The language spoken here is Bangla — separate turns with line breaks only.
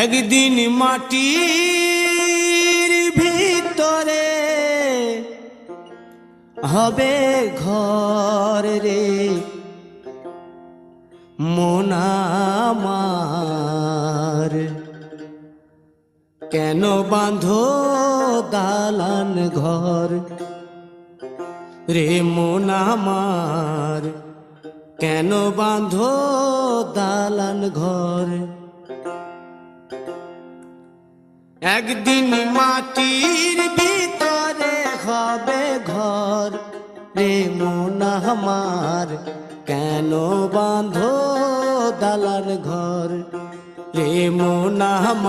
একদিন মাটির ভিতরে হবে ঘর রে মন আমার, কেন বাঁধো দালান ঘর রে মন আমার, কেন বাঁধো দালান ঘর। একদিন মাটির ভিতরে হবে ঘর রে মন আমার, কেন বাঁধো দালান ঘর রে মন আমার।